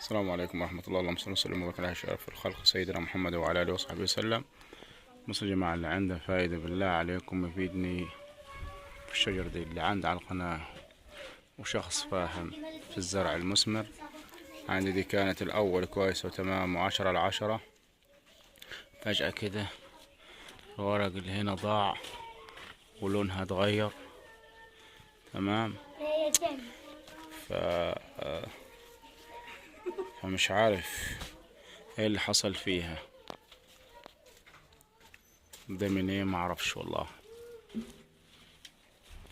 السلام عليكم ورحمة الله. اللهم صل وسلم وبارك على أشرف الخلق سيدنا محمد وعلى آله وصحبه وسلم. بص يا جماعة، اللي عنده فايدة بالله عليكم يفيدني في الشجر دي اللي عندي على القناة، وشخص فاهم في الزرع المثمر. عندي دي كانت الأول كويسة وتمام وعشرة على عشرة، فجأة كده الورق اللي هنا ضاع ولونها اتغير. تمام. ف... فمش عارف ايه اللي حصل فيها، ده من ايه معرفش والله.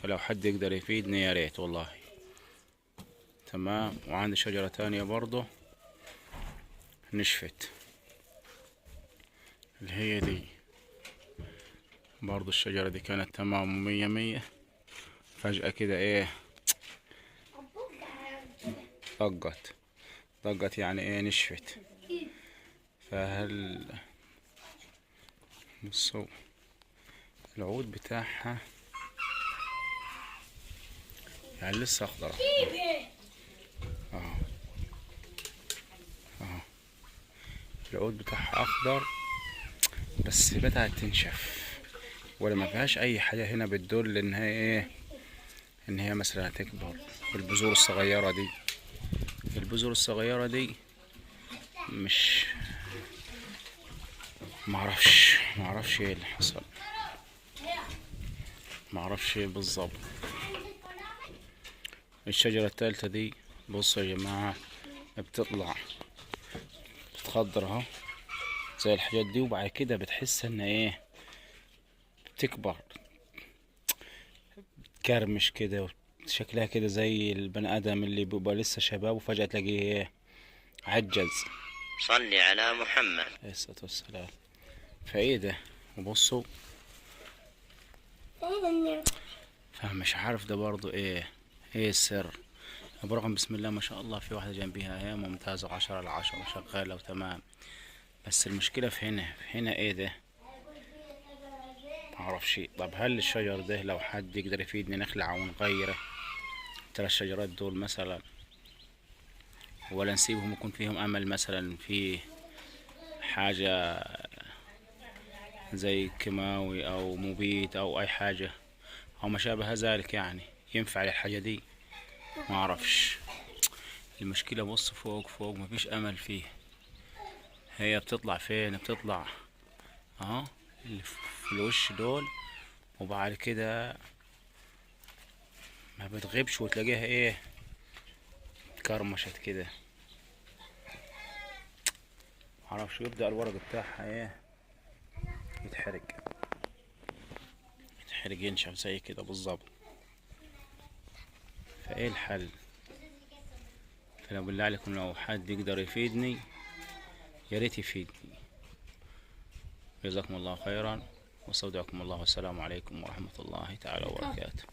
فلو حد يقدر يفيدني يا ريت والله. تمام. وعندي شجرة تانية برضه نشفت، اللي هي دي برضه. الشجرة دي كانت تمام مية مية، فجأة كده ايه ضقت يعني ايه نشفت. فهل بصوا العود بتاعها يعني لسه اخضر اهو. العود بتاعها اخضر بس بدأت تنشف، ولا ما فيهاش اي حاجة هنا بتدل ان هي ايه، ان هي مثلا هتكبر. البذور الصغيرة دي مش معرفش ايه اللي حصل، معرفش ايه بالظبط. الشجرة التالتة دي بصوا يا جماعة بتطلع بتخضر اهو زي الحاجات دي، وبعد كده بتحس ان ايه بتكبر كرمش كده، شكلها كده زي البني ادم اللي بيبقى لسه شباب وفجأة تلاقيه ايه عجز. صلي على محمد عليه الصلاة والسلام. فايه ده؟ وبصوا فمش عارف ده برضو ايه السر. برغم بسم الله ما شاء الله في واحدة جنبيها هي ممتازة، عشرة على عشرة شغالة وتمام. بس المشكلة في هنا ايه ده معرفش. طب هل الشجر ده لو حد يقدر يفيدني نخلعه ونغيره 3 شجرات دول مثلا، ولا نسيبهم يكون فيهم امل مثلا في حاجة زي كيماوي او مبيد او اي حاجة او ما شابه ذلك، يعني ينفع للحاجة دي؟ ما اعرفش. المشكلة بص فوق مفيش امل فيه. هي بتطلع فين؟ بتطلع اهو اللي في الوش دول، وبعد كده ما بتغيبش وتلاقيها ايه كرمشت كده. معرفش. يبدأ الورق بتاعها ايه يتحرق ينشف زي كده بالظبط. فايه الحل؟ فلو بالله عليكم لو حد يقدر يفيدني يا ريت يفيدني. جزاكم الله خيرا واستودعكم الله، والسلام عليكم ورحمة الله تعالى وبركاته.